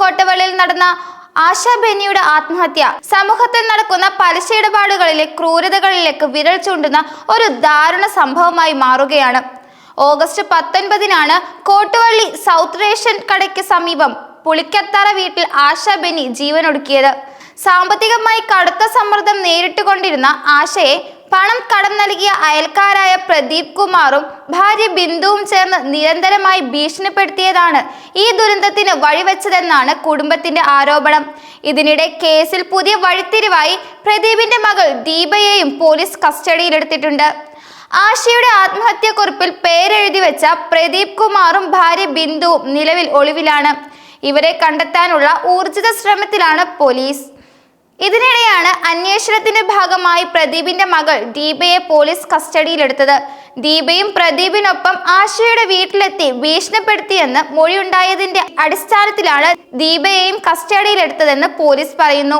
കോട്ടവള്ളിയിൽ നടന്ന ആശ ബെന്നിയുടെ ആത്മഹത്യ സമൂഹത്തിൽ നടക്കുന്ന പലിശ ഇടപാടുകളിലെ ക്രൂരതകളിലേക്ക് വിരൽ ചൂണ്ടുന്ന ഒരു ദാരുണ സംഭവമായി മാറുകയാണ്. ഓഗസ്റ്റ് 19-നാണ് കോട്ടുവള്ളി സൗത്ത് റേഷൻ കടയ്ക്ക് സമീപം പുളിക്കത്തറ വീട്ടിൽ ആശ ബെന്നി ജീവനൊടുക്കിയത്. സാമ്പത്തികമായി കടുത്ത സമ്മർദ്ദം നേരിട്ടുകൊണ്ടിരുന്ന ആശയെ പണം കടം നൽകിയ അയൽക്കാരായ പ്രദീപ് കുമാറും ഭാര്യ ബിന്ദുവും ചേർന്ന് നിരന്തരമായി ഭീഷണിപ്പെടുത്തിയതാണ് ഈ ദുരന്തത്തിന് വഴിവെച്ചതെന്നാണ് കുടുംബത്തിന്റെ ആരോപണം. ഇതിനിടെ കേസിൽ പുതിയ വഴിത്തിരിവായി പ്രദീപിന്റെ മകൾ ദീപയെയും പോലീസ് കസ്റ്റഡിയിലെടുത്തിട്ടുണ്ട്. ആശയുടെ ആത്മഹത്യാക്കുറിപ്പിൽ പേരെഴുതി വെച്ച പ്രദീപ് കുമാറും ഭാര്യ ബിന്ദുവും നിലവിൽ ഒളിവിലാണ്. ഇവരെ കണ്ടെത്താനുള്ള ഊർജിത ശ്രമത്തിലാണ് പോലീസ്. ഇതിനിടെയാണ് അന്വേഷണത്തിന്റെ ഭാഗമായി പ്രദീപിന്റെ മകൾ ദീപയെ പോലീസ് കസ്റ്റഡിയിലെടുത്തത്. ദീപയും പ്രദീപിനൊപ്പം ആശയുടെ വീട്ടിലെത്തി ഭീഷണിപ്പെടുത്തിയെന്ന് മൊഴിയുണ്ടായതിന്റെ അടിസ്ഥാനത്തിലാണ് ദീപയെയും കസ്റ്റഡിയിലെടുത്തതെന്ന് പോലീസ് പറയുന്നു.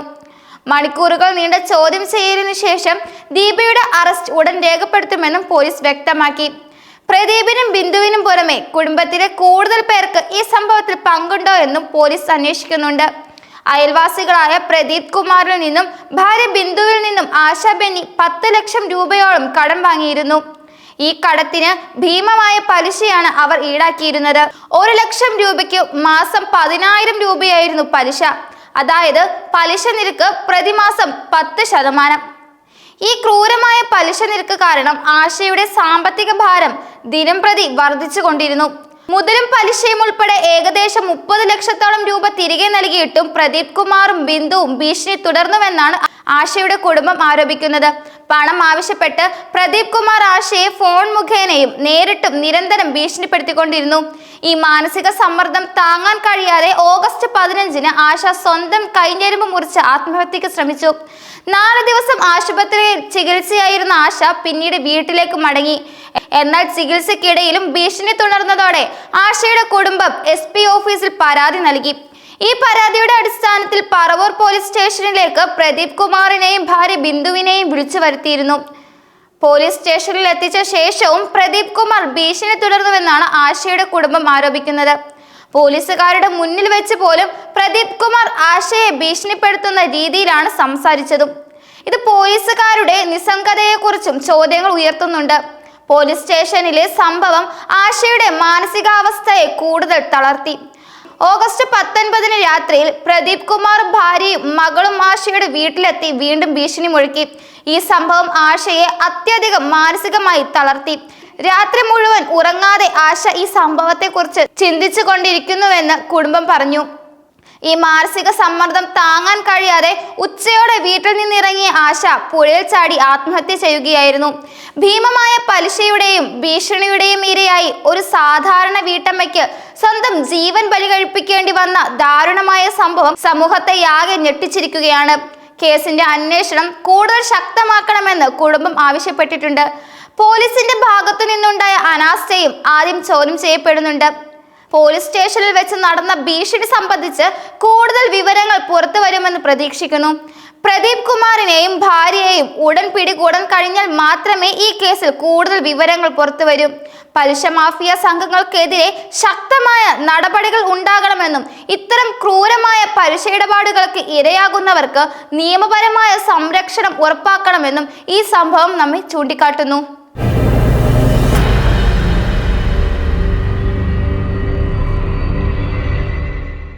മണിക്കൂറുകൾ നീണ്ട ചോദ്യം ചെയ്യലിനു ശേഷം ദീപയുടെ അറസ്റ്റ് ഉടൻ രേഖപ്പെടുത്തുമെന്നും പോലീസ് വ്യക്തമാക്കി. പ്രദീപിനും ബിന്ദുവിനും പുറമെ കുടുംബത്തിലെ കൂടുതൽ പേർക്ക് ഈ സംഭവത്തിൽ പങ്കുണ്ടോ എന്നും പോലീസ് അന്വേഷിക്കുന്നുണ്ട്. അയൽവാസികളായ പ്രദീപ് കുമാറിൽ നിന്നും ഭാര്യ ബിന്ദുവിൽ നിന്നും ആശ ബെന്നി 10 ലക്ഷം രൂപയോളം കടം വാങ്ങിയിരുന്നു. ഈ കടത്തിന് ഭീമമായ പലിശയാണ് അവർ ഈടാക്കിയിരുന്നത്. 1 ലക്ഷം രൂപയ്ക്ക് മാസം 10,000 രൂപയായിരുന്നു പലിശ. അതായത് പലിശ നിരക്ക് പ്രതിമാസം 10%. ഈ ക്രൂരമായ പലിശ നിരക്ക് കാരണം ആശയുടെ സാമ്പത്തിക ഭാരം ദിനം പ്രതി വർദ്ധിച്ചു കൊണ്ടിരുന്നു. മുതലും പലിശയും ഉൾപ്പെടെ ഏകദേശം 30 ലക്ഷത്തോളം രൂപ തിരികെ നൽകിയിട്ടും പ്രദീപ് കുമാറും ബിന്ദുവും ഭീഷണി തുടർന്നുവെന്നാണ് ആശയുടെ കുടുംബം ആരോപിക്കുന്നത്. പണം ആവശ്യപ്പെട്ട് പ്രദീപ് കുമാർ ആശയെ ഫോൺ മുഖേനയും നേരിട്ടും നിരന്തരം ഭീഷണിപ്പെടുത്തിക്കൊണ്ടിരുന്നു. ഈ മാനസിക സമ്മർദ്ദം താങ്ങാൻ കഴിയാതെ ഓഗസ്റ്റ് 15-ന് ആശ സ്വന്തം കൈഞ്ഞെരുമ്പ് മുറിച്ച് ആത്മഹത്യക്ക് ശ്രമിച്ചു. 4 ദിവസം ആശുപത്രിയിൽ ചികിത്സയായിരുന്ന ആശ പിന്നീട് വീട്ടിലേക്ക് മടങ്ങി. എന്നാൽ ചികിത്സക്കിടയിലും ഭീഷണി തുടർന്നതോടെ ആശയുടെ കുടുംബം SP ഓഫീസിൽ പരാതി നൽകി. ഈ പരാതിയുടെ അടിസ്ഥാനത്തിൽ പറവൂർ പോലീസ് സ്റ്റേഷനിലേക്ക് പ്രദീപ് കുമാറിനെയും ഭാര്യ ബിന്ദുവിനെയും വിളിച്ചു വരുത്തിയിരുന്നു. പോലീസ് സ്റ്റേഷനിൽ എത്തിച്ച ശേഷവും പ്രദീപ് കുമാർ ഭീഷണി തുടർന്നുവെന്നാണ് ആശയുടെ കുടുംബം ആരോപിക്കുന്നത്. പോലീസുകാരുടെ മുന്നിൽ വെച്ച് പോലും പ്രദീപ് കുമാർ ആശയെ ഭീഷണിപ്പെടുത്തുന്ന രീതിയിലാണ് സംസാരിച്ചതും. ഇത് പോലീസുകാരുടെ നിസ്സംഗതയെക്കുറിച്ചും ചോദ്യങ്ങൾ ഉയർത്തുന്നുണ്ട്. പോലീസ് സ്റ്റേഷനിലെ സംഭവം ആശയുടെ മാനസികാവസ്ഥയെ കൂടുതൽ തളർത്തി. ഓഗസ്റ്റ് 19-ന് രാത്രിയിൽ പ്രദീപ് കുമാറും ഭാര്യയും മകളും ആശയുടെ വീട്ടിലെത്തി വീണ്ടും ഭീഷണി മുഴക്കി. ഈ സംഭവം ആശയെ അത്യധികം മാനസികമായി തളർത്തി. രാത്രി മുഴുവൻ ഉറങ്ങാതെ ആശ ഈ സംഭവത്തെക്കുറിച്ച് ചിന്തിച്ചു കൊണ്ടിരിക്കുന്നുവെന്ന് കുടുംബം പറഞ്ഞു. ഈ മാനസിക സമ്മർദ്ദം താങ്ങാൻ കഴിയാതെ ഉച്ചയോടെ വീട്ടിൽ നിന്നിറങ്ങിയ ആശ പുഴയിൽ ചാടി ആത്മഹത്യ ചെയ്യുകയായിരുന്നു. ഭീമമായ പലിശയുടെയും ഭീഷണിയുടെയും ഇരയായി ഒരു സാധാരണ വീട്ടമ്മയ്ക്ക് സ്വന്തം ജീവൻ ബലി കഴിപ്പിക്കേണ്ടി വന്ന ദാരുണമായ സംഭവം സമൂഹത്തെയാകെ ഞെട്ടിച്ചിരിക്കുകയാണ്. കേസിന്റെ അന്വേഷണം കൂടുതൽ ശക്തമാക്കണമെന്ന് കുടുംബം ആവശ്യപ്പെട്ടിട്ടുണ്ട്. പോലീസിന്റെ ഭാഗത്തു നിന്നുണ്ടായ അനാസ്ഥയും ആദ്യം ചോദ്യം ചെയ്യപ്പെടുന്നുണ്ട്. പോലീസ് സ്റ്റേഷനിൽ വെച്ച് നടന്ന ഭീഷണി സംബന്ധിച്ച് കൂടുതൽ വിവരങ്ങൾ പുറത്തു വരുമെന്ന് പ്രതീക്ഷിക്കുന്നു. പ്രദീപ് കുമാറിനെയും ഭാര്യയെയും ഉടൻ പിടികൂടാൻ കഴിഞ്ഞാൽ മാത്രമേ ഈ കേസിൽ കൂടുതൽ വിവരങ്ങൾ പുറത്തു വരൂ. പലിശ മാഫിയ സംഘങ്ങൾക്കെതിരെ ശക്തമായ നടപടികൾ ഉണ്ടാകണമെന്നും ഇത്തരം ക്രൂരമായ പലിശ ഇടപാടുകൾക്ക് ഇരയാകുന്നവർക്ക് നിയമപരമായ സംരക്ഷണം ഉറപ്പാക്കണമെന്നും ഈ സംഭവം നമ്മെ ചൂണ്ടിക്കാട്ടുന്നു.